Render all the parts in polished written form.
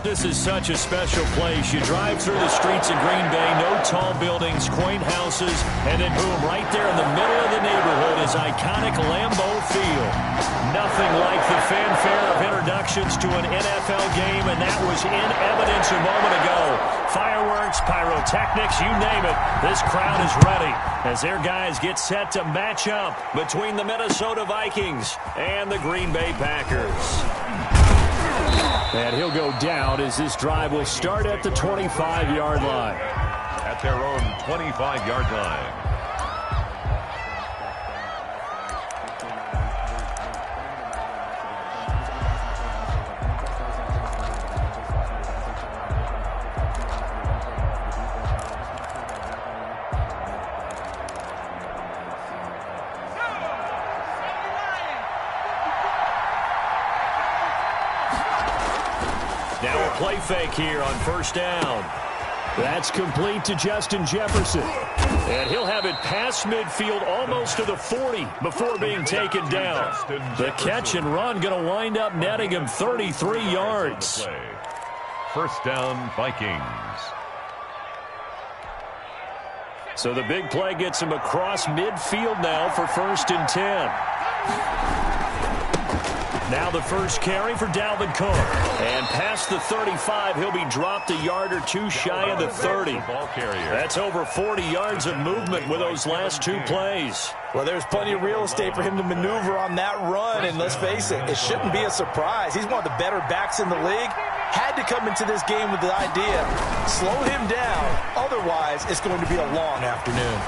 This is such a special place. You drive through the streets of Green Bay, no tall buildings, quaint houses, and then boom, right there in the middle of the neighborhood is iconic Lambeau Field. Nothing like the fanfare of introductions to an NFL game, and that was in evidence a moment ago. Fireworks, pyrotechnics, you name it. This crowd is ready as their guys get set to match up between the Minnesota Vikings and the Green Bay Packers. And he'll go down as this drive will start at the 25-yard line. At their own 25-yard line. Now a play fake here on first down. That's complete to Justin Jefferson. And he'll have it past midfield almost to the 40 before being taken down. The catch and run going to wind up netting him 33 yards. First down, Vikings. So the big play gets him across midfield now for 1st and 10. Now the first carry for Dalvin Cook. And past the 35, he'll be dropped a yard or two shy of the 30. That's over 40 yards of movement with those last two plays. Well, there's plenty of real estate for him to maneuver on that run. And let's face it, it shouldn't be a surprise. He's one of the better backs in the league. Had to come into this game with the idea, slow him down. Otherwise, it's going to be a long afternoon.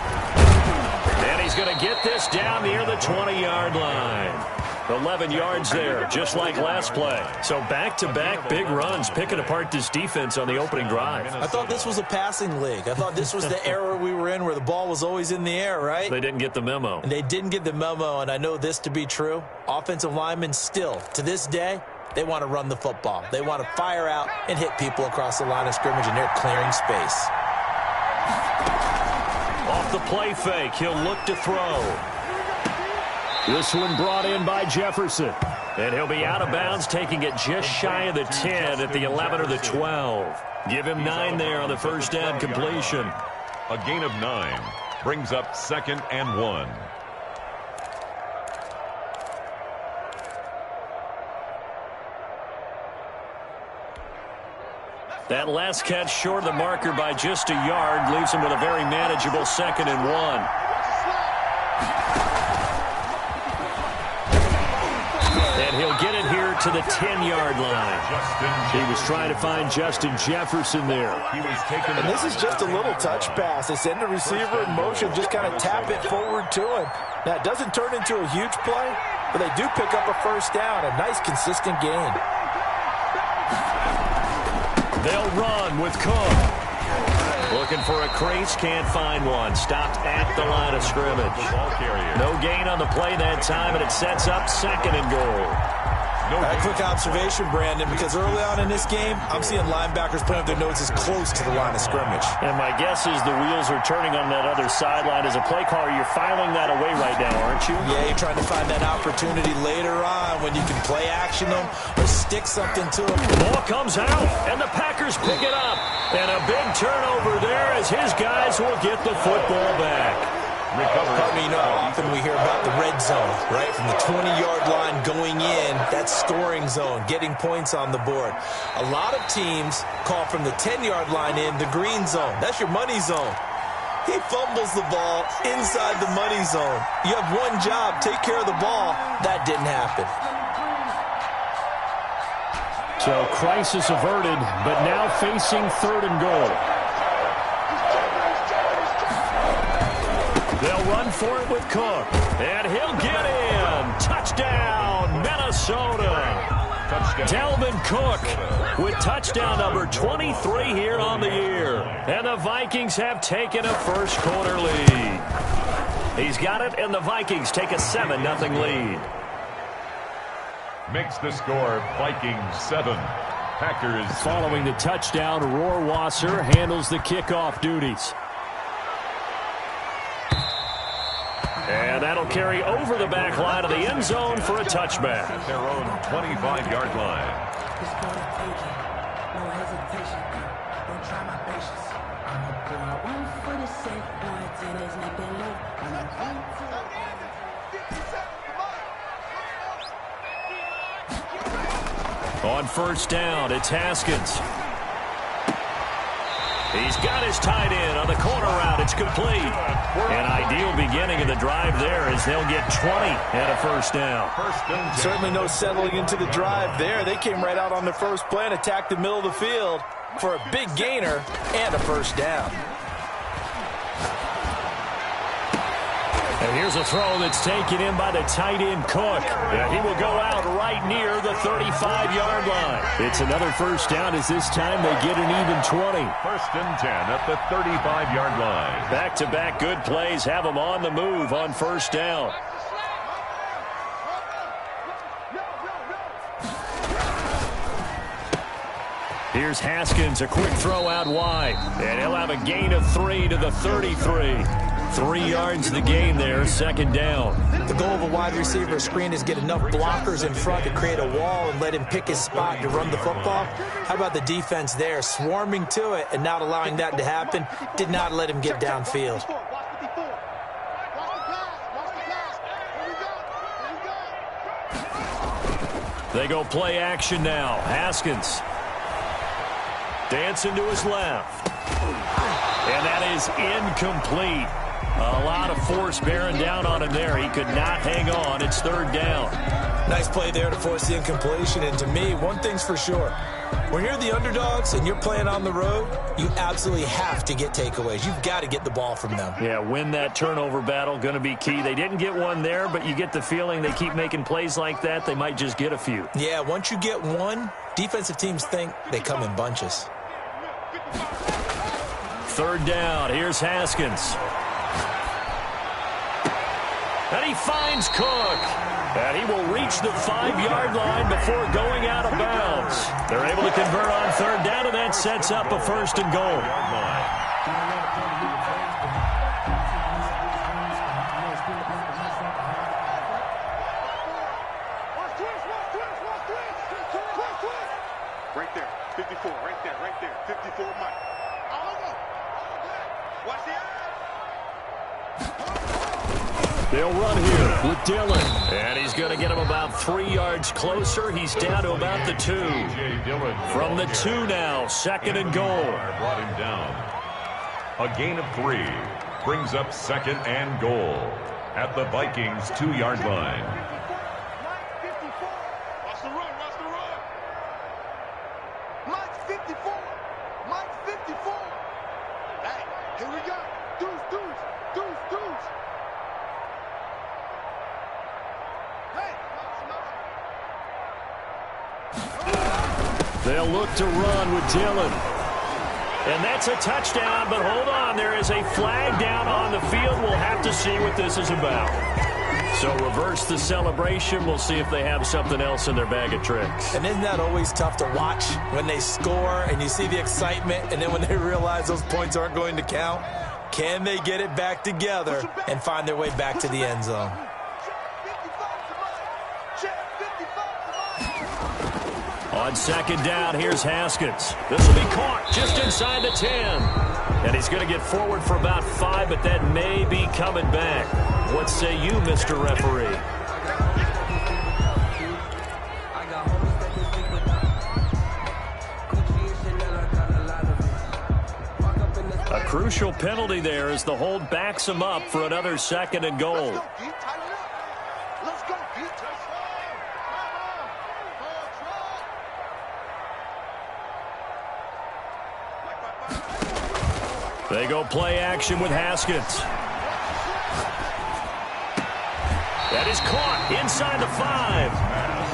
And he's going to get this down near the 20-yard line. 11 yards there, just like last play. So back-to-back big runs, picking apart this defense on the opening drive. I thought this was a passing league. I thought this was the era we were in where the ball was always in the air, right? They didn't get the memo. And they didn't get the memo, and I know this to be true. Offensive linemen still, to this day, they want to run the football. They want to fire out and hit people across the line of scrimmage, and they're clearing space. Off the play fake, he'll look to throw. This one brought in by Jefferson. And he'll be out of bounds, taking it just shy of the 10 at the 11 or the 12. Give him 9 there on the first down completion. A gain of 9 brings up 2nd and 1. That last catch short of the marker by just a yard leaves him with a very manageable 2nd and 1. And he'll get it here to the 10-yard line. He was trying to find Justin Jefferson there. And this is just a little touch pass. They send the receiver in motion, just kind of tap it forward to him. Now, it doesn't turn into a huge play, but they do pick up a first down, a nice, consistent gain. They'll run with Cook. Looking for a crease, can't find one. Stopped at the line of scrimmage. No gain on the play that time, and it sets up 2nd and goal. A quick observation, Brandon, because early on in this game, I'm seeing linebackers putting up their noses close to the line of scrimmage. And my guess is the wheels are turning on that other sideline. As a play caller, you're filing that away right now, aren't you? Yeah, you're trying to find that opportunity later on when you can play action them or stick something to them. Ball comes out, and the Packers pick it up. And a big turnover there as his guys will get the football back. You know how often we hear about the red zone, right? From the 20-yard line going in, that scoring zone, getting points on the board. A lot of teams call from the 10-yard line in the green zone. That's your money zone. He fumbles the ball inside the money zone. You have one job, take care of the ball. That didn't happen. So crisis averted, but now facing 3rd and goal. They'll run for it with Cook. And he'll get in. Touchdown, Minnesota. Dalvin Cook with touchdown number 23 here on the year. And the Vikings have taken a first-quarter lead. He's got it, and the Vikings take a 7-0 lead. Makes the score Vikings 7. Packers. Following the touchdown, Rohrwasser handles the kickoff duties. And that'll carry over the back line of the end zone for a touchback. At their own 25-yard line. no hesitation. Don't try my patience. I'ma pull out one for the safe. Boy, 10 is nothing left. On first down, it's Haskins. He's got his tight end on the corner route. It's complete. An ideal beginning of the drive there as they'll get 20 at a first down. Certainly no settling into the drive there. They came right out on their first play and attacked the middle of the field for a big gainer and a first down. And here's a throw that's taken in by the tight end Cook. And he will go out right near the 35-yard line. It's another first down as this time they get an even 20. First and 10 at the 35-yard line. Back-to-back good plays have them on the move on first down. Here's Haskins, a quick throw out wide. And he'll have a gain of 3 to the 33. 3 yards the gain there, second down. The goal of a wide receiver screen is get enough blockers in front to create a wall and let him pick his spot to run the football. How about the defense there, swarming to it and not allowing that to happen? Did not let him get downfield. They go play action now. Haskins dancing to his left. And that is incomplete. A lot of force bearing down on him there. He could not hang on. It's third down. Nice play there to force the incompletion. And to me, one thing's for sure. When you're the underdogs and you're playing on the road, you absolutely have to get takeaways. You've got to get the ball from them. Yeah, win that turnover battle, going to be key. They didn't get one there, but you get the feeling they keep making plays like that, they might just get a few. Yeah, once you get one, defensive teams think they come in bunches. Third down, here's Haskins. And he finds Cook. And he will reach the 5-yard line before going out of bounds. They're able to convert on third down, and that sets up a first and goal. Right there, 54, right there, 54, Mike. Watch the They'll run here with Dillon. And he's going to get him about 3 yards closer. He's down to about the 2. From the 2 now, second and goal. Brought him down. A gain of 3 brings up second and goal at the Vikings' 2-yard line. Mike 54. Watch the run, watch the run. Mike 54. Mike 54. Hey, here we go. Deuce, deuce, deuce, deuce. They'll look to run with Dillon. And that's a touchdown, but hold on. There is a flag down on the field. We'll have to see what this is about. So reverse the celebration. We'll see if they have something else in their bag of tricks. And isn't that always tough to watch when they score and you see the excitement, and then when they realize those points aren't going to count? Can they get it back together and find their way back to the end zone? On second down, here's Haskins. This will be caught just inside the 10. And he's going to get forward for about 5, but that may be coming back. What say you, Mr. Referee? A crucial penalty there as the hold backs him up for another second and goal. They go play action with Haskins. That is caught inside the 5.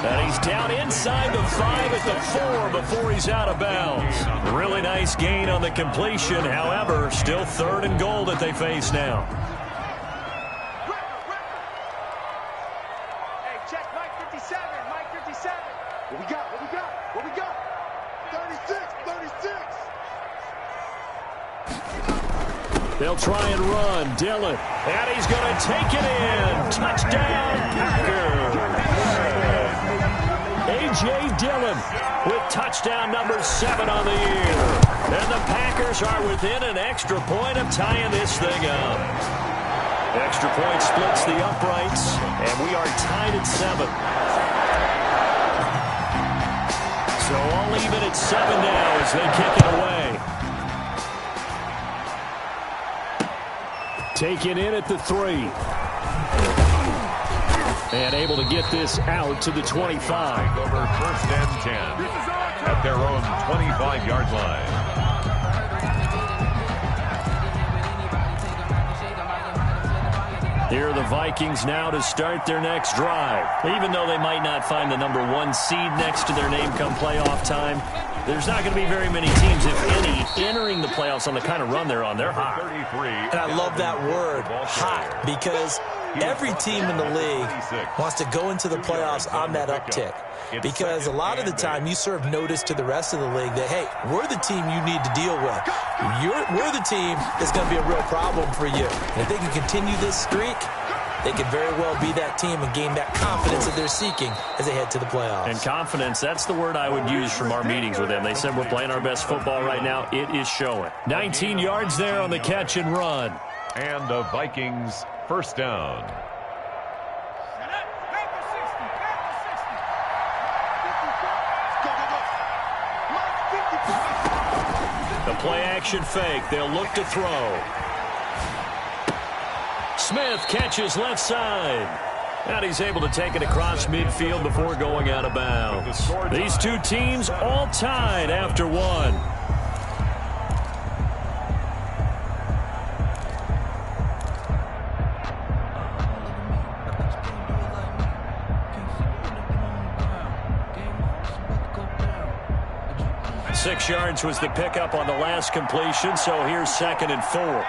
And he's down inside the 5 at the 4 before he's out of bounds. Really nice gain on the completion. However, still third and goal that they face now. Hey, check Mike 57, Mike 57. What we got, what we got, what we got? 36, 36. They'll try and run. Dillon. And he's going to take it in. Touchdown, Packers. A.J. Dillon with touchdown number 7 on the year. And the Packers are within an extra point of tying this thing up. Extra point splits the uprights, and we are tied at 7. So all even at 7 now as they kick it away. Taken in at the 3. And able to get this out to the 25. Over first and 10 at their own 25-yard line. Here are the Vikings now to start their next drive. Even though they might not find the number 1 seed next to their name come playoff time, there's not going to be very many teams, if any, entering the playoffs on the kind of run they're on. They're hot. And I love that word, hot, because every team in the league wants to go into the playoffs on that uptick. Because a lot of the time you serve notice to the rest of the league that, hey, we're the team you need to deal with. We're the team that's going to be a real problem for you. And if they can continue this streak, they could very well be that team and gain that confidence that they're seeking as they head to the playoffs. And confidence, that's the word I would use from our meetings with them. They said we're playing our best football right now. It is showing. 19 yards there on the catch and run. And the Vikings first down. The play action fake. They'll look to throw. Smith catches left side. And he's able to take it across midfield before going out of bounds. These two teams all tied after 1. Six yards was the pickup on the last completion, so here's 2nd and 4.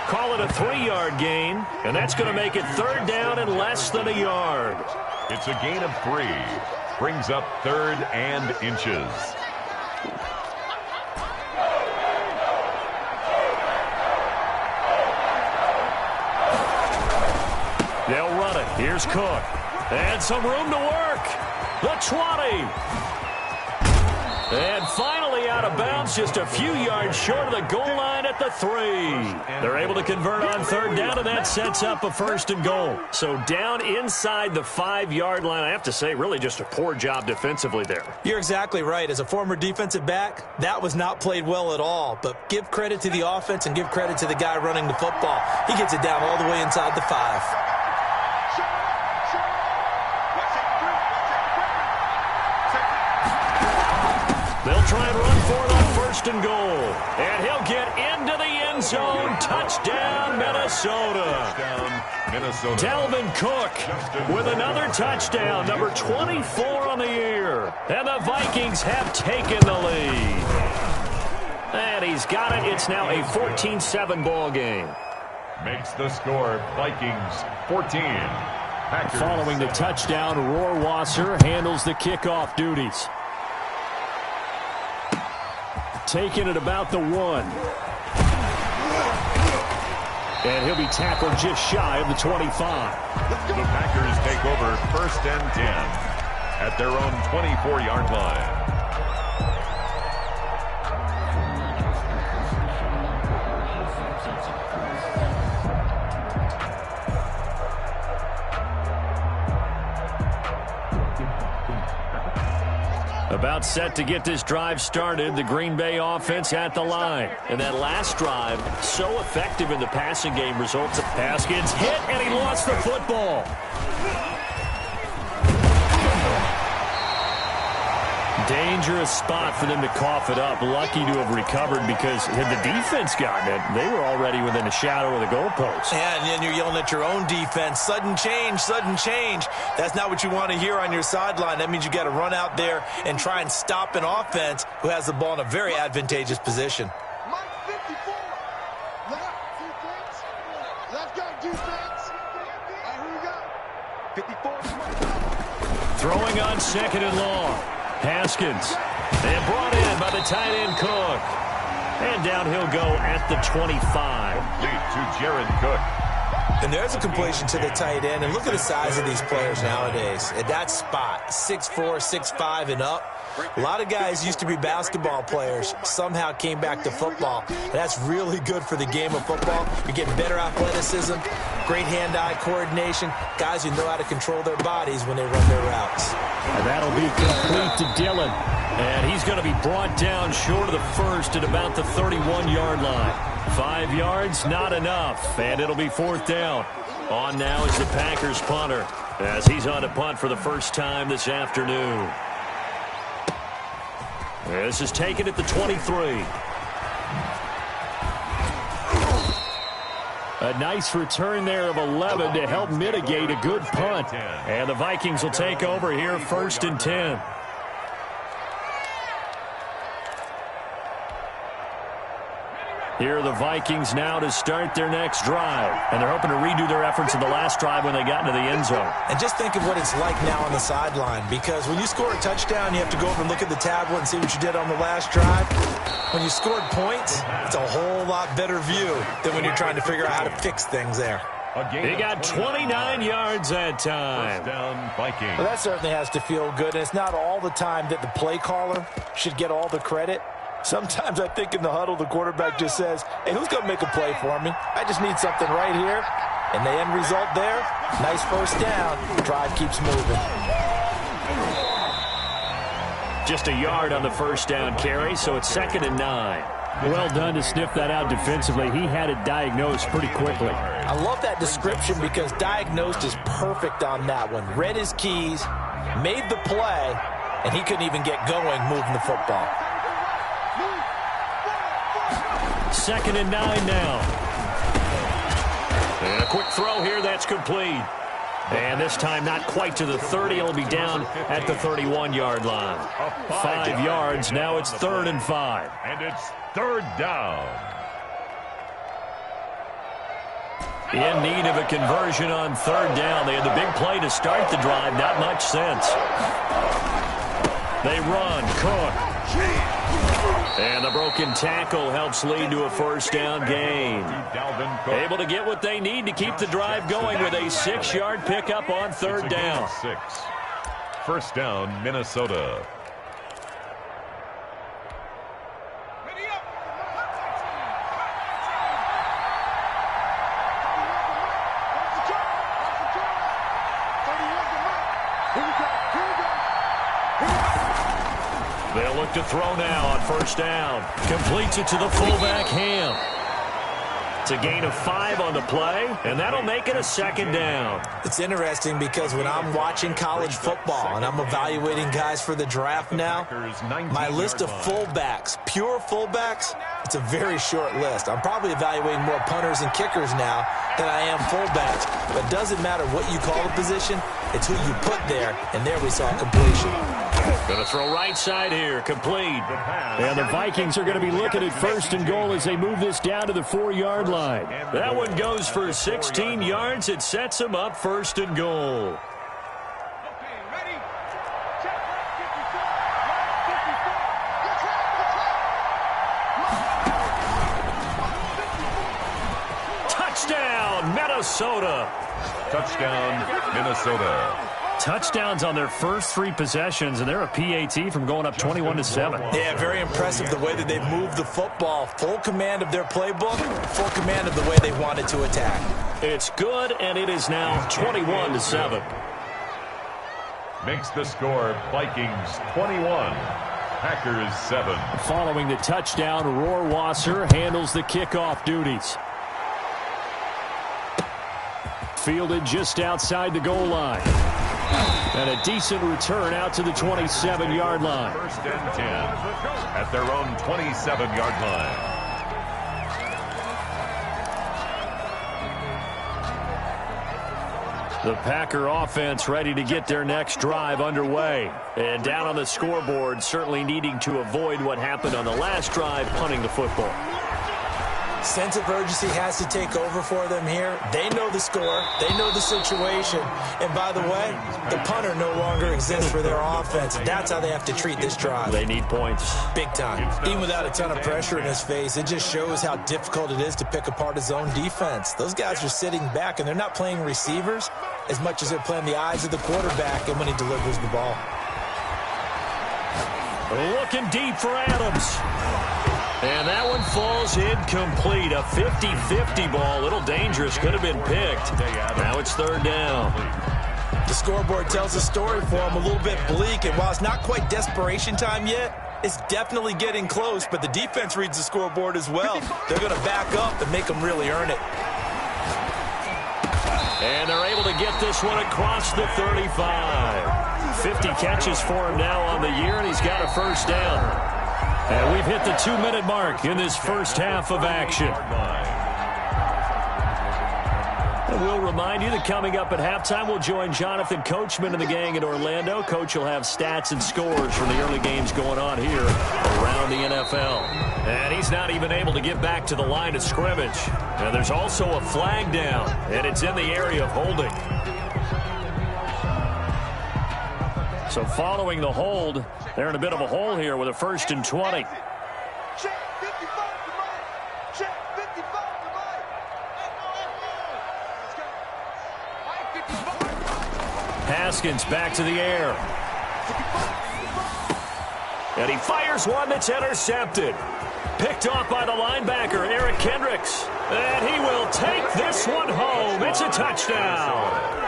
Call it a 3-yard gain, and that's going to make it 3rd down and less than a yard. It's a gain of 3. Brings up 3rd and inches. They'll run it. Here's Cook. And some room to work. The 20. And finally out of bounds, just a few yards short of the goal line at the 3. They're able to convert on 3rd down, and that sets up a 1st and goal. So down inside the 5-yard line. I have to say, really just a poor job defensively there. You're exactly right. As a former defensive back, that was not played well at all. But give credit to the offense and give credit to the guy running the football. He gets it down all the way inside the 5. They'll try and run for it on 1st and goal. And he'll get into the end zone. Touchdown, Minnesota. Dalvin Cook with another touchdown, number 24 on the year. And the Vikings have taken the lead. And he's got it. It's now a 14-7 ball game. Makes the score Vikings 14. Packers. Following the touchdown, Rohrwasser handles the kickoff duties. Taken at about the 1. And he'll be tackled just shy of the 25. The Packers take over 1st and 10 at their own 24-yard line. About set to get this drive started, the Green Bay offense at the line. And that last drive, so effective in the passing game, results in Haskins hit, and he lost the football. Dangerous spot for them to cough it up. Lucky to have recovered, because had the defense gotten it, they were already within a shadow of the goalpost. Yeah, and then you're yelling at your own defense. Sudden change, sudden change. That's not what you want to hear on your sideline. That means you got to run out there and try and stop an offense who has the ball in a very advantageous position. Mike 54. Left guard defense. All right, who we got? 54. Throwing on 2nd and long. Haskins. And brought in by the tight end Cook. And down he'll go at the 25. Lead to Jared Cook. And there's a completion to the tight end. And look at the size of these players nowadays. At that spot, 6'4", 6'5", and up. A lot of guys used to be basketball players, somehow came back to football. And that's really good for the game of football. You're getting better athleticism, great hand-eye coordination, guys who know how to control their bodies when they run their routes. And that'll be complete to Dillon. And he's going to be brought down short of the first at about the 31-yard line. 5 yards, not enough, and it'll be 4th down. On now is the Packers punter, as he's on to punt for the first time this afternoon. This is taken at the 23. A nice return there of 11 to help mitigate a good punt. And the Vikings will take over here 1st and 10. Here are the Vikings now to start their next drive. And they're hoping to redo their efforts in the last drive when they got into the end zone. And just think of what it's like now on the sideline. Because when you score a touchdown, you have to go over and look at the tablet and see what you did on the last drive. When you scored points, it's a whole lot better view than when you're trying to figure out how to fix things there. He got 29 yards that time. First down, Vikings. Well, that certainly has to feel good. And it's not all the time that the play caller should get all the credit. Sometimes I think in the huddle, the quarterback just says, hey, who's going to make a play for me? I just need something right here. And the end result there, nice first down. Drive keeps moving. Just a yard on the first down carry, so it's 2nd and 9. Well done to sniff that out defensively. He had it diagnosed pretty quickly. I love that description because diagnosed is perfect on that one. Read his keys, made the play, and he couldn't even get going moving the football. 2nd and 9 now. And a quick throw here, that's complete. And this time not quite to the 30. It'll be down at the 31-yard line. 5 yards, now it's 3rd and 5. And it's 3rd down. In need of a conversion on 3rd down. They had the big play to start the drive, not much sense. They run, Cook. And the broken tackle helps lead to a first down gain. Able to get what they need to keep the drive going with a 6-yard pickup on 3rd down. 6. First down, Minnesota. They'll look to throw now on 1st down. Completes it to the fullback, Ham. It's a gain of 5 on the play, and that'll make it a 2nd down. It's interesting because when I'm watching college football and I'm evaluating guys for the draft now, my list of fullbacks, pure fullbacks, it's a very short list. I'm probably evaluating more punters and kickers now than I am fullbacks. But it doesn't matter what you call the position, it's who you put there, and there we saw completion. Going to throw right side here, complete. And the Vikings are going to be looking at 1st and goal as they move this down to the 4-yard line. That one goes for 16 yards. It sets them up 1st and goal. Touchdown, Minnesota. Touchdown, Minnesota. Touchdowns on their first 3 possessions, and they're a PAT from going up 21-7. Yeah, very impressive the way that they've moved the football. Full command of their playbook, full command of the way they wanted to attack. It's good, and it is now 21-7. Makes the score Vikings 21, Packers 7. Following the touchdown, Rohrwasser handles the kickoff duties. Fielded just outside the goal line. And a decent return out to the 27-yard line. 1st and 10 at their own 27-yard line. The Packer offense ready to get their next drive underway. And down on the scoreboard, certainly needing to avoid what happened on the last drive, punting the football. Sense of urgency has to take over for them here. They know the score. They know the situation. And by the way, the punter no longer exists for their offense. That's how they have to treat this drive. They need points. Big time. Even without a ton of pressure in his face, it just shows how difficult it is to pick apart his own defense. Those guys are sitting back, and they're not playing receivers as much as they're playing the eyes of the quarterback and when he delivers the ball. Looking deep for Adams. And that one falls incomplete. A 50-50 ball. A little dangerous. Could have been picked. Now it's third down. The scoreboard tells a story for him, a little bit bleak. And while it's not quite desperation time yet, it's definitely getting close. But the defense reads the scoreboard as well. They're going to back up and make them really earn it. And they're able to get this one across the 35. 50 catches for him now on the year, and he's got a first down. And we've hit the 2-minute mark in this first half of action. And we'll remind you that coming up at halftime, we'll join Jonathan Coachman and the gang in Orlando. Coach will have stats and scores from the early games going on here around the NFL. And he's not even able to get back to the line of scrimmage. And there's also a flag down, and it's in the area of holding. So following the hold, they're in a bit of a hole here with a 1st and 20. Check 55 to Mike. Check 55 to Mike. Haskins back to the air. And he fires one that's intercepted. Picked off by the linebacker, Eric Kendricks. And he will take this one home. It's a touchdown.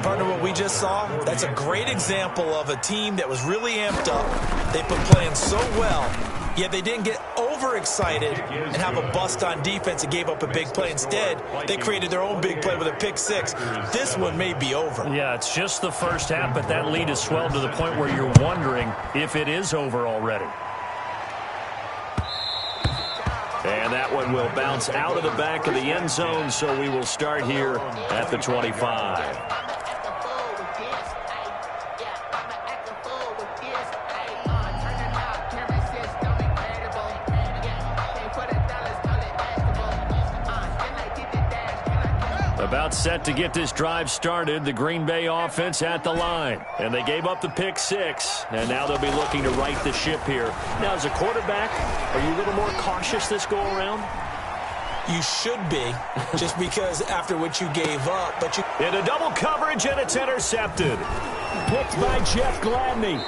Partner, what we just saw, that's a great example of a team that was really amped up. They've been playing so well, yet they didn't get overexcited and have a bust on defense and gave up a big play. Instead, they created their own big play with a pick six. This one may be over. Yeah, it's just the first half, but that lead has swelled to the point where you're wondering if it is over already. And that one will bounce out of the back of the end zone, so we will start here at the 25. About set to get this drive started, the Green Bay offense at the line. And they gave up the pick six, and now they'll be looking to right the ship here. Now, as a quarterback, are you a little more cautious this go-around? You should be, just because after what you gave up. But you into double coverage, and it's intercepted. Picked by Jeff Gladney.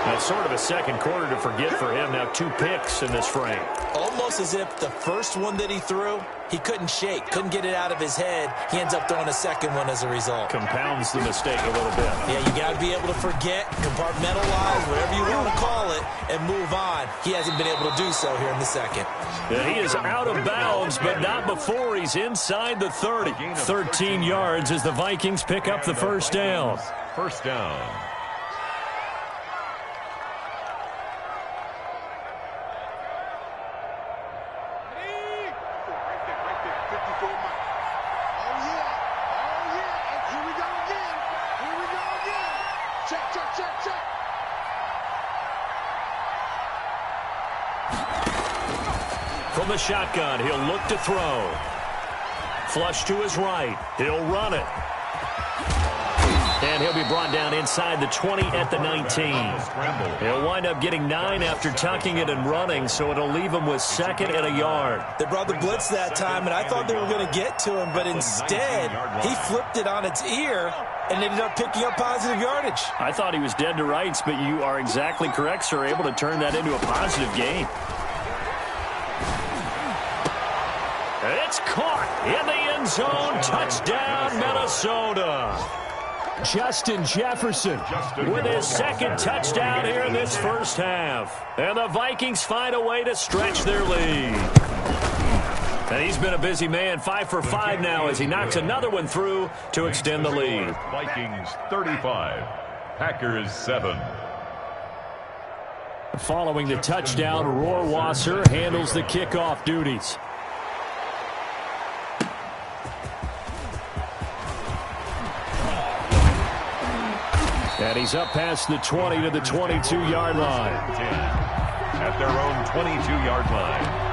Now, sort of a second quarter to forget for him. Now 2 picks in this frame. Almost as if the first one that he threw, he couldn't shake, couldn't get it out of his head. He ends up throwing a second one as a result. Compounds the mistake a little bit. Yeah, you got to be able to forget, compartmentalize, whatever you want to call it, and move on. He hasn't been able to do so here in the second. And he is out of bounds, but not before he's inside the 30. 13 yards as the Vikings pick up the first down. First down. From the shotgun, he'll look to throw. Flush to his right. He'll run it. And he'll be brought down inside the 20 at the 19. He'll wind up getting 9 after tucking it and running, so it'll leave him with 2nd and a yard. They brought the blitz that time, and I thought they were going to get to him, but instead, he flipped it on its ear and ended up picking up positive yardage. I thought he was dead to rights, but you are exactly correct, sir, able to turn that into a positive gain. It's caught in the end zone. Touchdown, Minnesota. Justin Jefferson with his 2nd touchdown here in this first half. And the Vikings find a way to stretch their lead. And he's been a busy man, 5 for 5 now as he knocks another one through to extend the lead. Vikings 35, Packers 7. Following the touchdown, Rohrwasser handles the kickoff duties. And he's up past the 20 to the 22-yard line. at their own 22-yard line.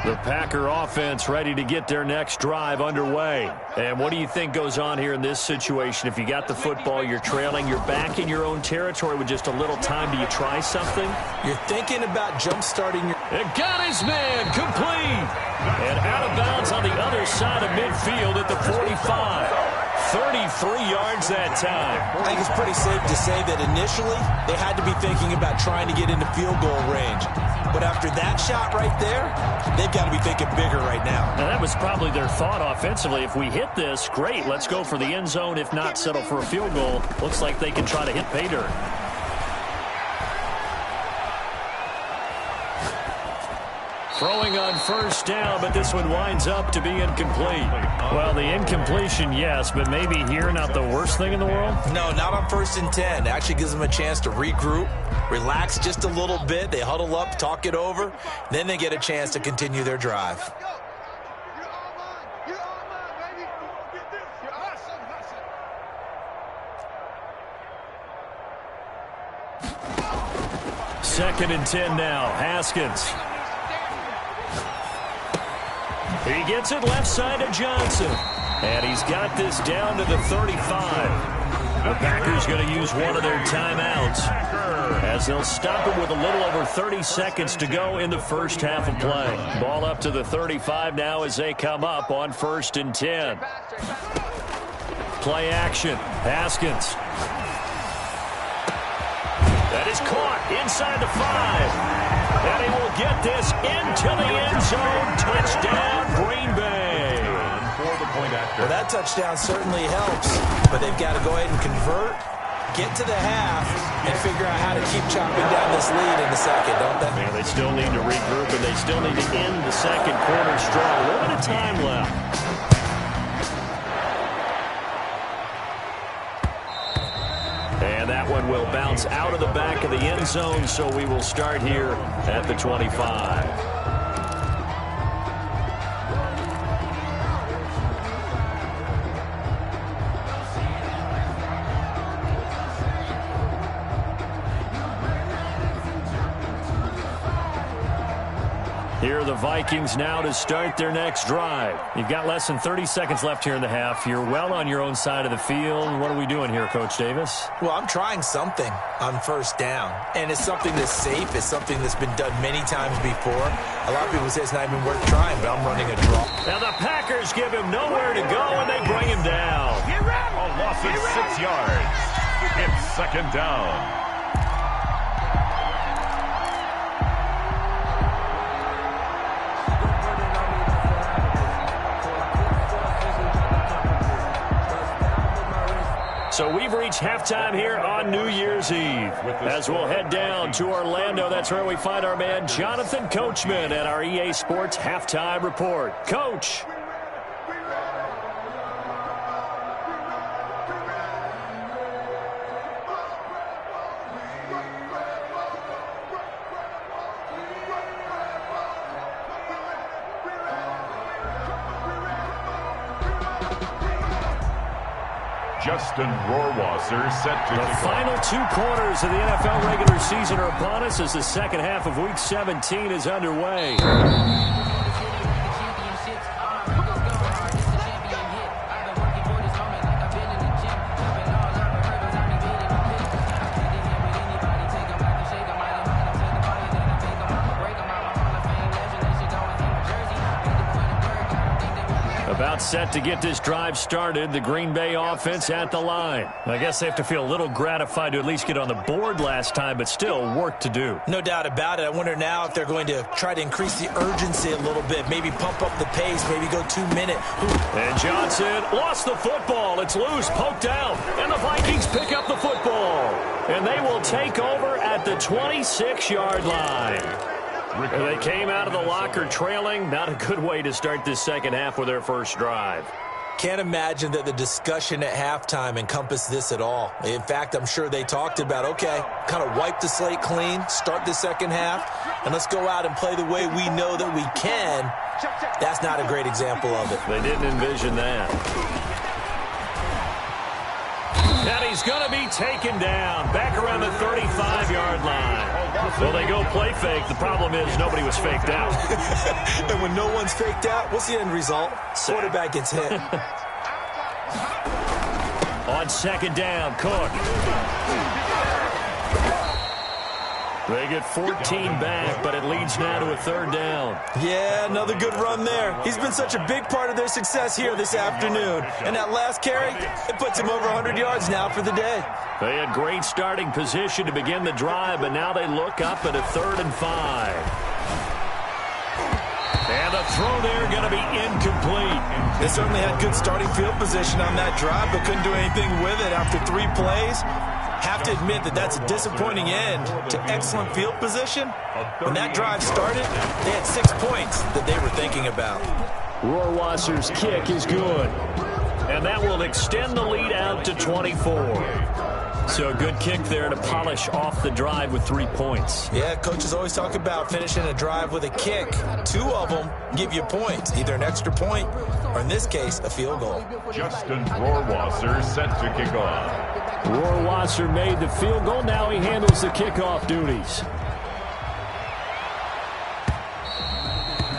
The Packer offense ready to get their next drive underway. And what do you think goes on here in this situation? If you got the football, you're trailing, you're back in your own territory with just a little time. Do you try something? You're thinking about jump-starting your... It got his man complete. And out of bounds on the other side of midfield at the 45. 33 yards that time. I think it's pretty safe to say that initially they had to be thinking about trying to get into field goal range. But after that shot right there, they've got to be thinking bigger right now. Now, that was probably their thought offensively. If we hit this, great, let's go for the end zone. If not, settle for a field goal. Looks like they can try to hit pay dirt. Throwing on first down, but this one winds up to be incomplete. Well, the incompletion, yes, but maybe here not the worst thing in the world? No, not on 1st and 10. It actually gives them a chance to regroup, relax just a little bit. They huddle up, talk it over. Then they get a chance to continue their drive. Second and 10 now. Haskins. He gets it left side of Johnson. And he's got this down to the 35. The Packers going to use one of their timeouts as they'll stop it with a little over 30 seconds to go in the first half of play. Ball up to the 35 now as they come up on 1st and 10. Play action. Haskins. That is caught inside the 5. And he will get this into the end zone. Touchdown, Green Bay. Well, that touchdown certainly helps, but they've got to go ahead and convert, get to the half, and figure out how to keep chopping down this lead in the second, don't they? Man, they still need to regroup, and they still need to end the second quarter strong. A little bit of time left. And that one will bounce out of the back of the end zone, so we will start here at the 25. Here are the Vikings now to start their next drive. You've got less than 30 seconds left here in the half. You're well on your own side of the field. What are we doing here, Coach Davis? Well, I'm trying something on first down, and it's something that's safe. It's something that's been done many times before. A lot of people say it's not even worth trying, but I'm running a draw. Now the Packers give him nowhere to go, and they bring him down. A loss of 6 yards. It's second down. So we've reached halftime here on New Year's Eve. As we'll head down to Orlando, that's where we find our man Jonathan Coachman at our EA Sports Halftime Report. Coach. Justin Rohrwasser set to The final 2 quarters of the NFL regular season are upon us as the second half of Week 17 is underway. About set to get this drive started. The Green Bay offense at the line. I guess they have to feel a little gratified to at least get on the board last time, but still work to do. No doubt about it. I wonder now if they're going to try to increase the urgency a little bit, maybe pump up the pace, maybe go 2-minute. And Johnson lost the football. It's loose, poked out, and the Vikings pick up the football. And they will take over at the 26-yard line. They came out of the locker trailing. Not a good way to start this second half with their first drive. Can't imagine that the discussion at halftime encompassed this at all. In fact, I'm sure they talked about, okay, kind of wipe the slate clean, start the second half, and let's go out and play the way we know that we can. That's not a great example of it. They didn't envision that. And he's going to be taken down back around the 35-yard line. Well, they go play fake. The problem is nobody was faked out. And when no one's faked out, what's the end result? Quarterback gets hit. On second down, Cook. They get 14 back, but it leads now to a third down. Yeah, another good run there. He's been such a big part of their success here this afternoon. And that last carry, it puts him over 100 yards now for the day. They had great starting position to begin the drive, but now they look up at a 3rd and 5. And the throw there going to be incomplete. They certainly had good starting field position on that drive, but couldn't do anything with it after 3 plays. Have to admit that that's a disappointing end to excellent field position. When that drive started, they had 6 points that they were thinking about. Rohrwasser's kick is good. And that will extend the lead out to 24. So a good kick there to polish off the drive with 3 points. Yeah, coaches always talk about finishing a drive with a kick. 2 of them give you points, either an extra point or, in this case, a field goal. Justin Rohrwasser set to kick off. Rohrwasser made the field goal. Now he handles the kickoff duties.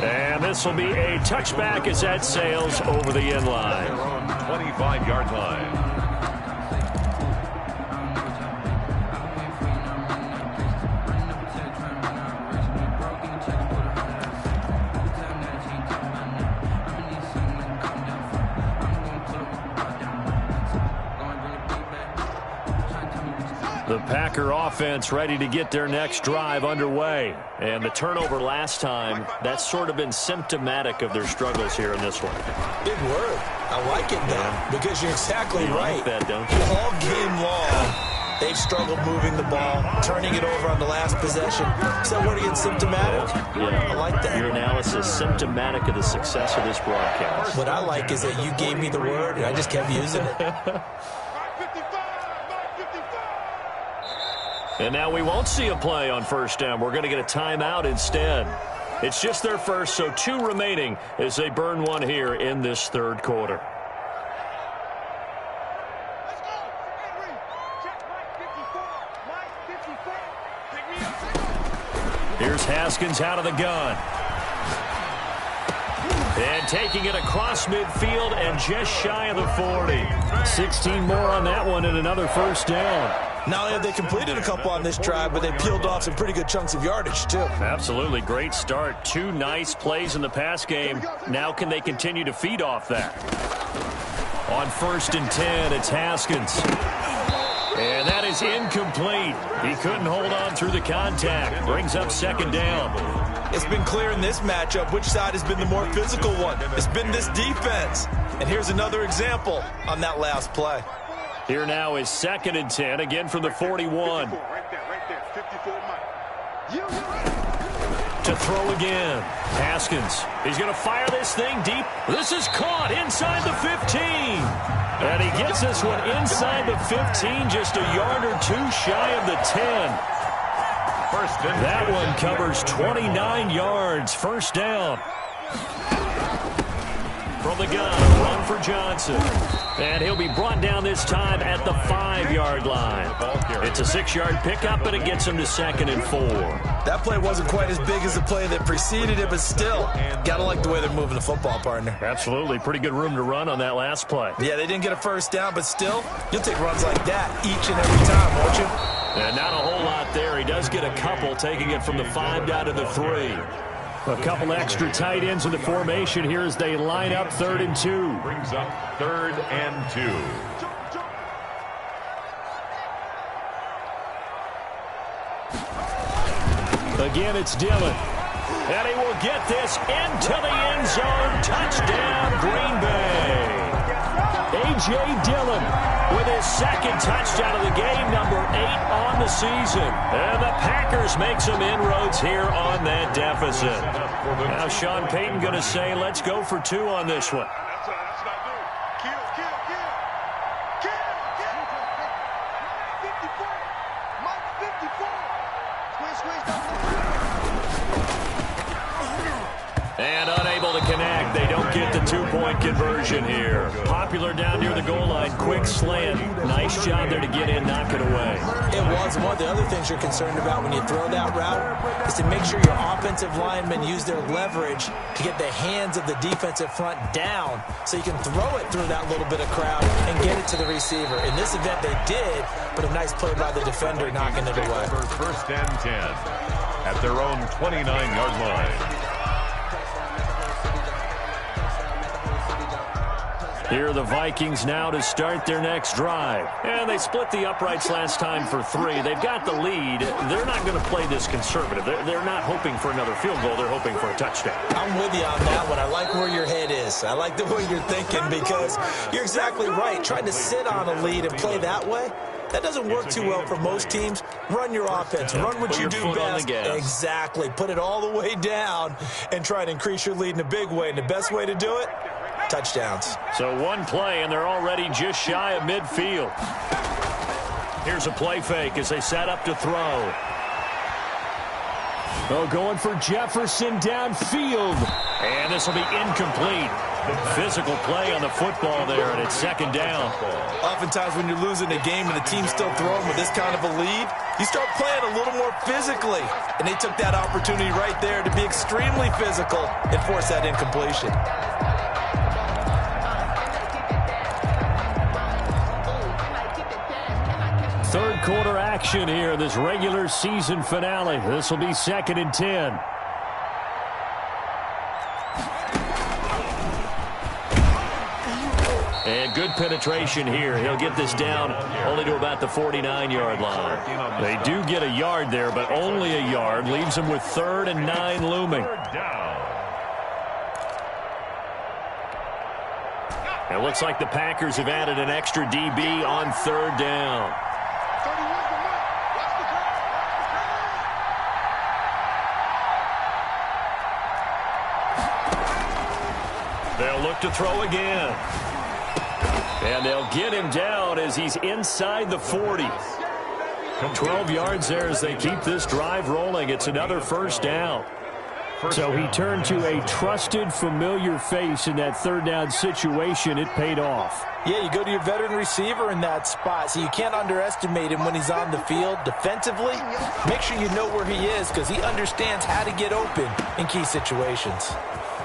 And this will be a touchback as that sails over the end line. 25-yard line. The Packer offense ready to get their next drive underway. And the turnover last time, that's sort of been symptomatic of their struggles here in this one. Big word. I like it now because you're exactly right. Like that, don't you? All game long, they've struggled moving the ball, turning it over on the last possession. Is that word again, symptomatic? Yeah. I like that. Your analysis symptomatic of the success of this broadcast. What I like is that you gave me the word and I just kept using it. And now we won't see a play on first down. We're going to get a timeout instead. It's just their first, so 2 remaining as they burn one here in this third quarter. Here's Haskins out of the gun. And taking it across midfield and just shy of the 40. 16 more on that one and another first down. Not only have they completed a couple on this drive, but they peeled off some pretty good chunks of yardage, too. Absolutely. Great start. 2 nice plays in the pass game. Now can they continue to feed off that? On 1st and 10, it's Haskins. And that is incomplete. He couldn't hold on through the contact. Brings up 2nd down. It's been clear in this matchup which side has been the more physical one. It's been this defense. And here's another example on that last play. Here now is 2nd and 10, again from the 41. To throw again. Haskins. He's going to fire this thing deep. This is caught inside the 15. And he gets this one inside the 15, just a yard or 2 shy of the 10. That one covers 29 yards. First down. From the gun, run for Johnson. And he'll be brought down this time at the 5-yard line. It's a 6-yard pickup, but it gets him to 2nd and 4. That play wasn't quite as big as the play that preceded it, but still, gotta like the way they're moving the football, partner. Absolutely. Pretty good room to run on that last play. Yeah, they didn't get a first down, but still, you'll take runs like that each and every time, won't you? And not a whole lot there. He does get a couple, taking it from the 5 down to the 3. A couple extra tight ends in the formation here as they line up 3rd and 2. Brings up 3rd and 2. Again, it's Dillon. And he will get this into the end zone. Touchdown, Green Bay. A.J. Dillon with his 2nd touchdown of the game, number 8 on the season. And the Packers make some inroads here on that deficit. Now Sean Payton going to say, let's go for 2 on this one. 2-point conversion here. Popular down near the goal line. Quick slant. Nice job there to get in, knock it away. It was. One of the other things you're concerned about when you throw that route is to make sure your offensive linemen use their leverage to get the hands of the defensive front down so you can throw it through that little bit of crowd and get it to the receiver. In this event, they did, but a nice play by the defender knocking it away. First and 10 at their own 29-yard line. Here are the Vikings now to start their next drive. And they split the uprights last time for 3. They've got the lead. They're not going to play this conservative. They're not hoping for another field goal. They're hoping for a touchdown. I'm with you on that one. I like where your head is. I like the way you're thinking because you're exactly right. Trying to sit on a lead and play that way, that doesn't work too well for most teams. Run your offense. Run what you do best. Exactly. Put it all the way down and try to increase your lead in a big way. And the best way to do it, touchdowns. So one play, and they're already just shy of midfield. Here's a play fake as they set up to throw. Oh, going for Jefferson downfield. And this will be incomplete. Physical play on the football there, and it's second down. Oftentimes when you're losing a game and the team's still throwing with this kind of a lead, you start playing a little more physically. And they took that opportunity right there to be extremely physical and force that incompletion. Third quarter action here, this regular season finale. This will be 2nd and 10. And good penetration here. He'll get this down only to about the 49-yard line. They do get a yard there, but only a yard. Leaves them with 3rd and 9 looming. It looks like the Packers have added an extra DB on 3rd down. They'll look to throw again. And they'll get him down as he's inside the 40. 12 yards there as they keep this drive rolling. It's another first down. So he turned to a trusted, familiar face in that 3rd down situation. It paid off. Yeah, you go to your veteran receiver in that spot, so you can't underestimate him when he's on the field. Defensively, make sure you know where he is because he understands how to get open in key situations.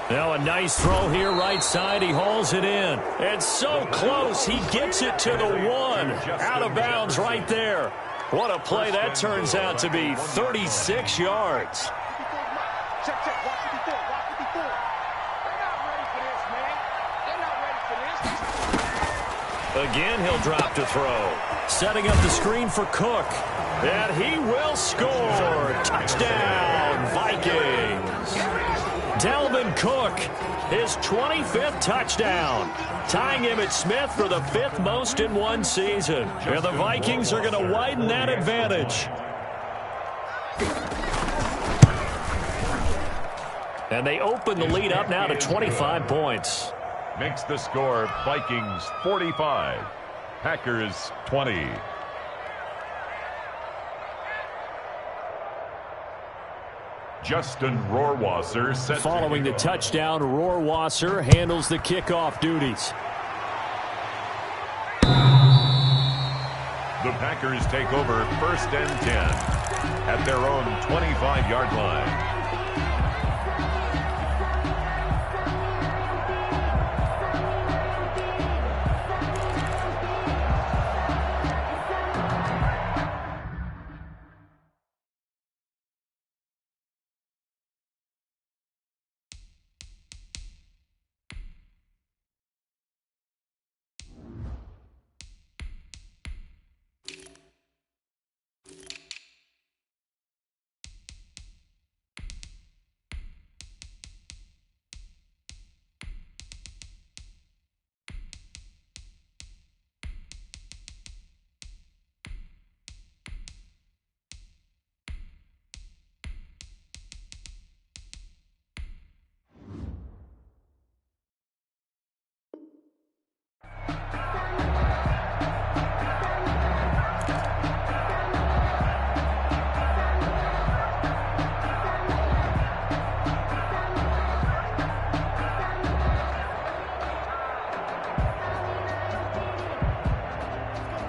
Now a nice throw here right side. He hauls it in. And so close. He gets it to the 1. Out of bounds right there. What a play that turns out to be. 36 yards. Check, watch 54, watch 54. They're not ready for this, man. They're not ready for this. Again, he'll drop to throw. Setting up the screen for Cook. And he will score. Touchdown, Vikings. Dalvin Cook, his 25th touchdown, tying Emmitt Smith for the 5th most in one season. And the Vikings are going to widen that advantage. And they open the lead up now to 25 points. Makes the score Vikings 45, Packers 20. Justin Rohrwasser set following the touchdown. Rohrwasser handles the kickoff duties. The Packers take over 1st and 10 at their own 25-yard line.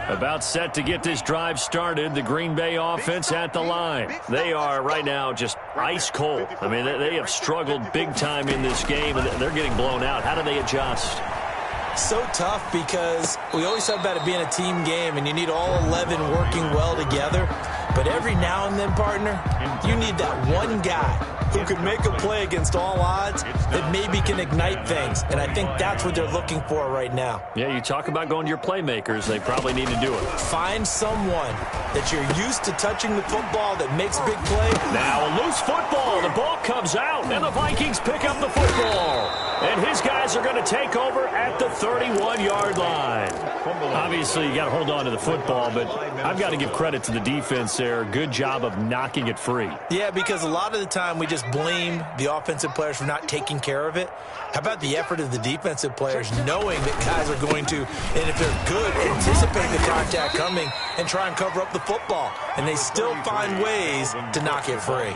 About set to get this drive started. The Green Bay offense at the line. They are right now just ice cold. I mean, they have struggled big time in this game, and they're getting blown out. How do they adjust? So tough because we always talk about it being a team game, and you need all 11 working well together. But every now and then, partner, you need that one guy who can make a play against all odds that maybe can ignite things. And I think that's what they're looking for right now. Yeah, you talk about going to your playmakers. They probably need to do it. Find someone that you're used to touching the football that makes big play. Now a loose football. The ball comes out, and the Vikings pick up the football. And his guys are going to take over at the 31-yard line. Obviously, you got to hold on to the football, but I've got to give credit to the defense there. Good job of knocking it free. Yeah, because a lot of the time we just blame the offensive players for not taking care of it. How about the effort of the defensive players knowing that guys are going to, and if they're good, anticipate the contact coming and try and cover up the football. And they still find ways to knock it free.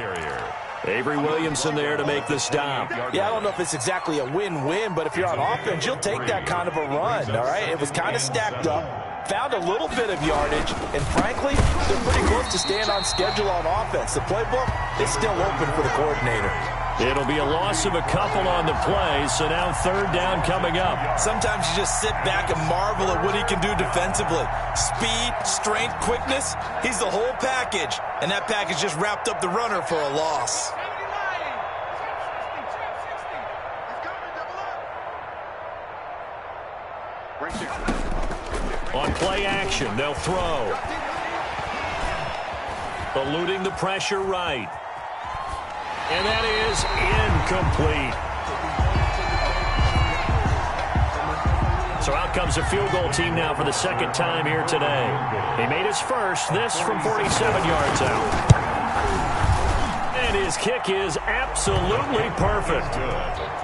Avery Williamson there to make the stop. Yeah, I don't know if it's exactly a win-win, but if you're on offense, you'll take that kind of a run, all right? It was kind of stacked up, found a little bit of yardage, and frankly, they're pretty close to staying on schedule on offense. The playbook is still open for the coordinator. It'll be a loss of a couple on the play, so now third down coming up. Sometimes you just sit back and marvel at what he can do defensively. Speed, strength, quickness, he's the whole package. And that package just wrapped up the runner for a loss. On play action, they'll throw. Eluding the pressure right. And that is incomplete. So out comes a field goal team now for the second time here today. He made his first, this from 47 yards out. And his kick is absolutely perfect.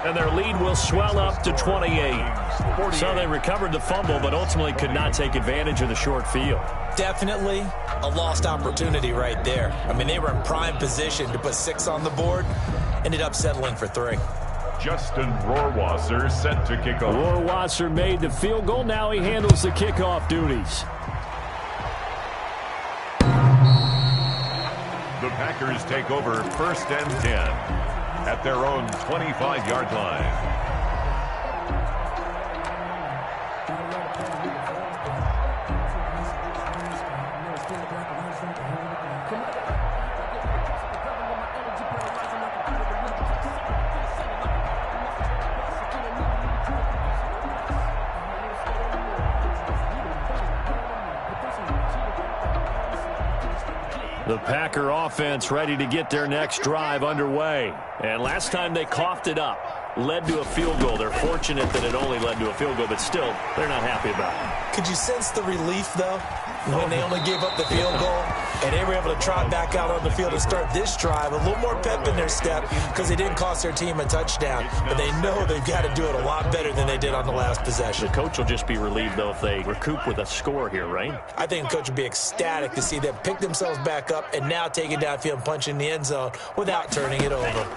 And their lead will swell up to 28. So they recovered the fumble, but ultimately could not take advantage of the short field. Definitely a lost opportunity right there. I mean, they were in prime position to put 6 on the board. Ended up settling for 3. Justin Rohrwasser set to kick off. Rohrwasser made the field goal. Now he handles the kickoff duties. The Packers take over 1st and 10 at their own 25-yard line. The Packer offense ready to get their next drive underway. And last time they coughed it up, led to a field goal. They're fortunate that it only led to a field goal, but still, they're not happy about it. Could you sense the relief, though, when they only gave up the field goal and they were able to trot back out on the field and start this drive? A little more pep in their step because they didn't cost their team a touchdown, but they know they've got to do it a lot better than they did on the last possession. The coach will just be relieved, though, if they recoup with a score here, right? I think the coach would be ecstatic to see them pick themselves back up and now take it downfield and punch in the end zone without turning it over.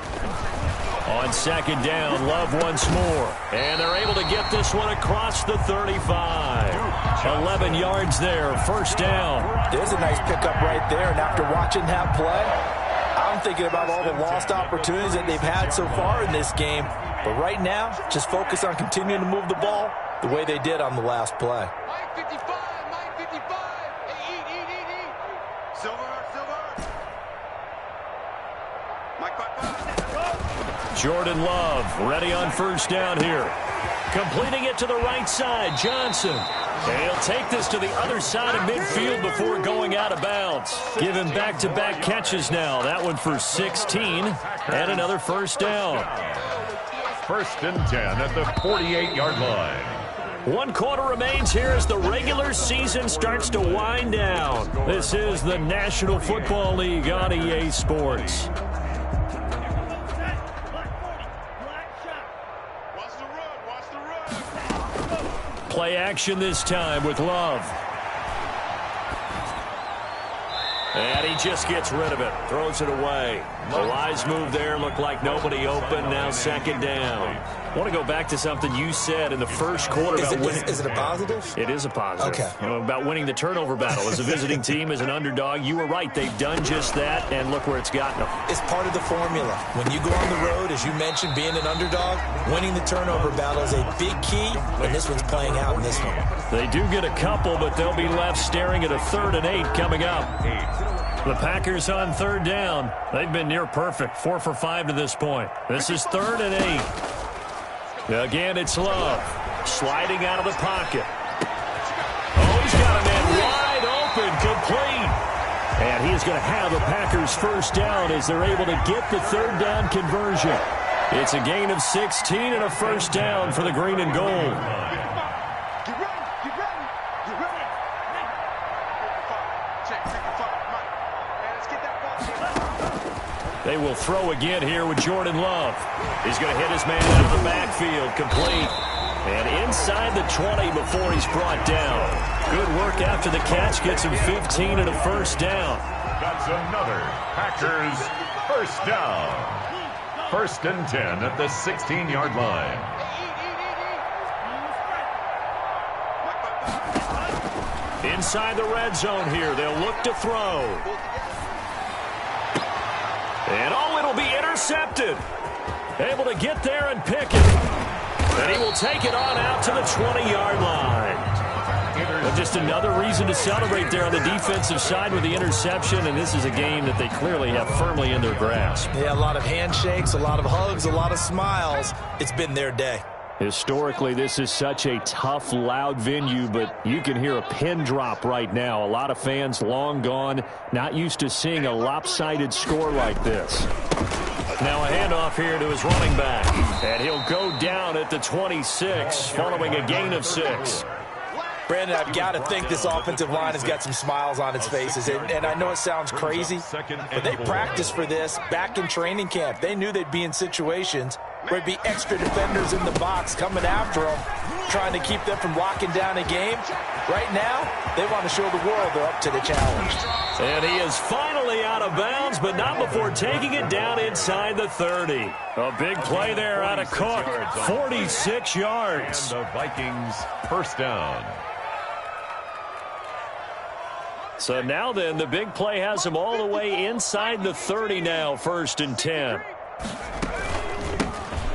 On second down, Love once more. And they're able to get this one across the 35. 11 yards there, first down. There's a nice pickup right there, and after watching that play, I'm thinking about all the lost opportunities that they've had so far in this game. But right now, just focus on continuing to move the ball the way they did on the last play. Mike 55, Mike 55. Hey, eat. Silver. Mike 55. Jordan Love ready on first down here. Completing it to the right side, Johnson. And he'll take this to the other side of midfield before going out of bounds. Give him back-to-back catches now. That one for 16 and another first down. 1st and 10 at the 48-yard line. 1 quarter remains here as the regular season starts to wind down. This is the National Football League on EA Sports. Play action this time with Love. And he just gets rid of it, throws it away. A wise move there. Looked like nobody open. Now second down. I want to go back to something you said in the first quarter about winning. Is it a positive? It is a positive. Okay. About winning the turnover battle. As a visiting team, as an underdog, you were right. They've done just that, and look where it's gotten them. It's part of the formula. When you go on the road, as you mentioned, being an underdog, winning the turnover battle is a big key, and this one's playing out in this one. They do get a couple, but they'll be left staring at a 3rd and 8 coming up. The Packers on 3rd down. They've been near perfect. 4 for 5 to this point. This is 3rd and 8. Again, it's Love. Sliding out of the pocket. Oh, he's got a man wide open, complete. And he is going to have the Packers first down as they're able to get the 3rd down conversion. It's a gain of 16 and a first down for the green and gold. They will throw again here with Jordan Love. He's going to hit his man out of the backfield, complete. And inside the 20 before he's brought down. Good work after the catch. Gets him 15 and a first down. That's another Packers first down. 1st and 10 at the 16-yard line. Inside the red zone here. They'll look to throw. And it'll be intercepted. Able to get there and pick it. And he will take it on out to the 20-yard line. But just another reason to celebrate there on the defensive side with the interception, and this is a game that they clearly have firmly in their grasp. Yeah, a lot of handshakes, a lot of hugs, a lot of smiles. It's been their day. Historically, this is such a tough, loud venue, but you can hear a pin drop right now. A lot of fans long gone, not used to seeing a lopsided score like this. Now a handoff here to his running back, and he'll go down at the 26 following a gain of 6. Brandon, I've got to think this offensive line has got some smiles on its faces. And I know it sounds crazy, but they practiced for this back in training camp. They knew they'd be in situations where there'd be extra defenders in the box coming after them, trying to keep them from locking down a game. Right now, they want to show the world they're up to the challenge. And he is finally out of bounds, but not before taking it down inside the 30. A big play there out of Cook. 46 yards. And the Vikings first down. So now then, the big play has him all the way inside the 30 now, 1st and 10.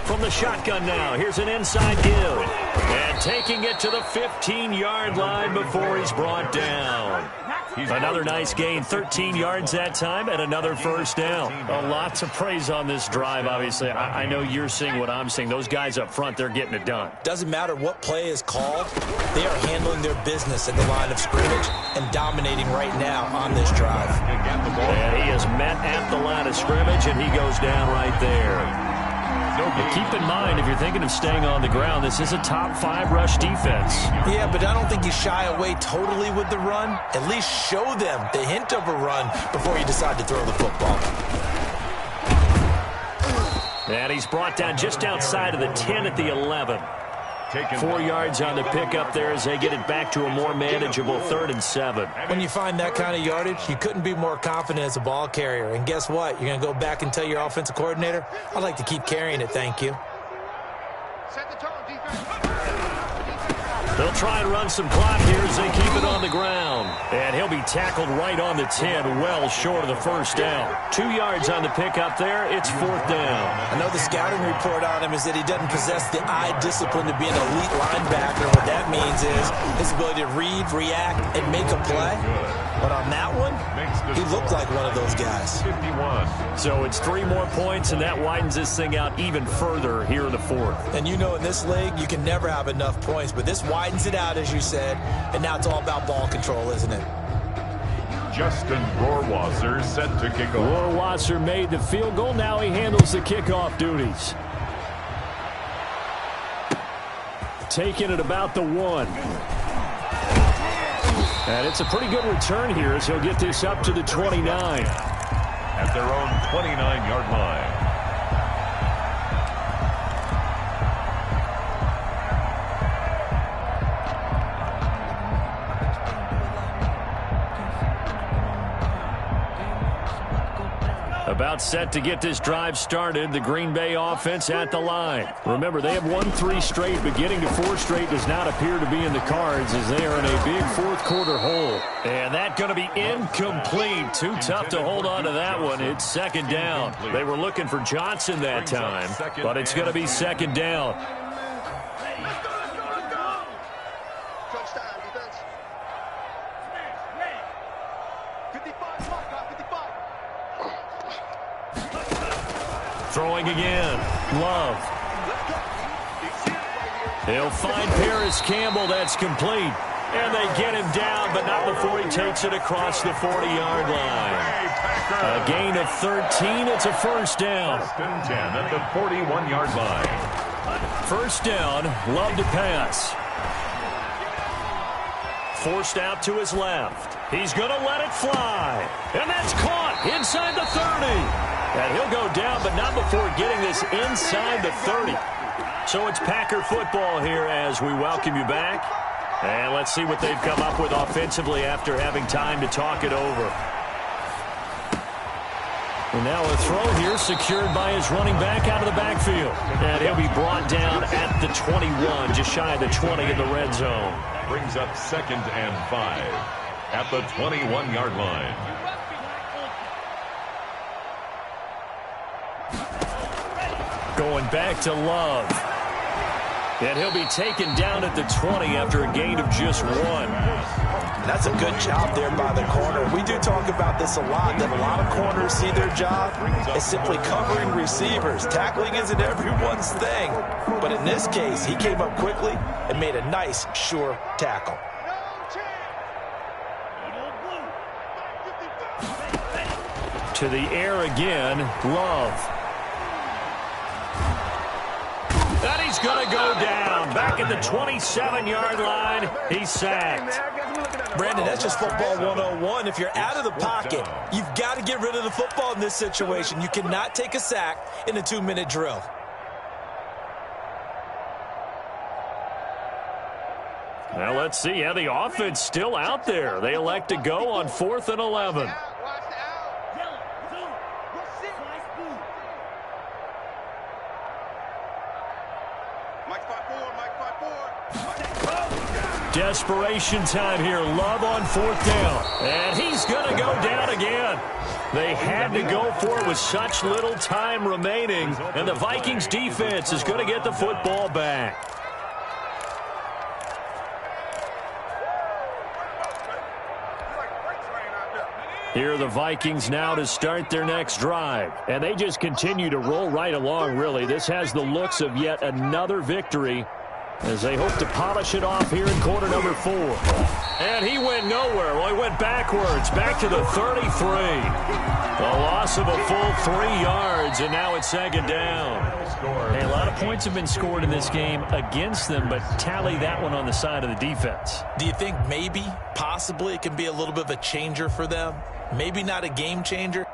From the shotgun now, here's an inside give. And taking it to the 15-yard line before he's brought down. Another nice gain, 13 yards that time, and another first down. A lot to praise on this drive, obviously. I know you're seeing what I'm seeing. Those guys up front, they're getting it done. Doesn't matter what play is called. They are handling their business at the line of scrimmage and dominating right now on this drive. And he is met at the line of scrimmage, and he goes down right there. But keep in mind, if you're thinking of staying on the ground, this is a top 5 rush defense. Yeah, but I don't think you shy away totally with the run. At least show them the hint of a run before you decide to throw the football. And he's brought down just outside of the 10 at the 11. 4 yards on the pickup there as they get it back to a more manageable 3rd and 7. When you find that kind of yardage, you couldn't be more confident as a ball carrier. And guess what? You're going to go back and tell your offensive coordinator, I'd like to keep carrying it, thank you. Set the tone, defense. They'll try and run some clock here as they keep it on the ground. And he'll be tackled right on the 10, well short of the first down. 2 yards on the pickup there. It's 4th down. I know the scouting report on him is that he doesn't possess the eye discipline to be an elite linebacker. What that means is his ability to read, react, and make a play. But on that one, he looked like one of those guys. 51. So it's 3 more points, and that widens this thing out even further here in the 4th. And you know in this league, you can never have enough points, but this widens it out, as you said, and now it's all about ball control, isn't it? Justin Rohrwasser set to kick off. Rohrwasser made the field goal. Now he handles the kickoff duties. Taking it about the 1. And it's a pretty good return here as he'll get this up to the 29. At their own 29-yard line. A About set to get this drive started. The Green Bay offense at the line. Remember, they have won 3 straight, but getting to 4 straight does not appear to be in the cards as they are in a big fourth-quarter hole. And that's going to be incomplete. Too tough to hold on to that one. It's second down. They were looking for Johnson that time, but it's going to be second down. Throwing again. Love. He'll find Paris Campbell. That's complete. And they get him down, but not before he takes it across the 40-yard line. A gain of 13. It's a first down. 10 at the 41-yard line. First down. Love to pass. Forced out to his left. He's going to let it fly. And that's caught inside the 30. And he'll go down, but not before getting this inside the 30. So it's Packer football here as we welcome you back. And let's see what they've come up with offensively after having time to talk it over. And now a throw here secured by his running back out of the backfield. And he'll be brought down at the 21, just shy of the 20 in the red zone. Brings up 2nd and 5 at the 21-yard line. Going back to Love. And he'll be taken down at the 20 after a gain of just 1. That's a good job there by the corner. We do talk about this a lot, that a lot of corners see their job as simply covering receivers. Tackling isn't everyone's thing. But in this case, he came up quickly and made a nice, sure tackle. To the air again, Love. And he's going to go down. Back at the 27-yard line, he's sacked. Brandon, that's just football 101. If you're out of the pocket, you've got to get rid of the football in this situation. You cannot take a sack in a 2-minute drill. Now let's see how the offense still out there. They elect to go on 4th and 11. Desperation time here. Love on 4th down. And he's going to go down again. They had to go for it with such little time remaining. And the Vikings defense is going to get the football back. Here are the Vikings now to start their next drive. And they just continue to roll right along, really. This has the looks of yet another victory as they hope to polish it off here in quarter number 4. And he went nowhere. Well, he went backwards, back to the 33. A loss of a full 3 yards, and now it's second down. Hey, a lot of points have been scored in this game against them, but tally that one on the side of the defense. Do you think maybe, possibly, it can be a little bit of a changer for them? Maybe not a game changer,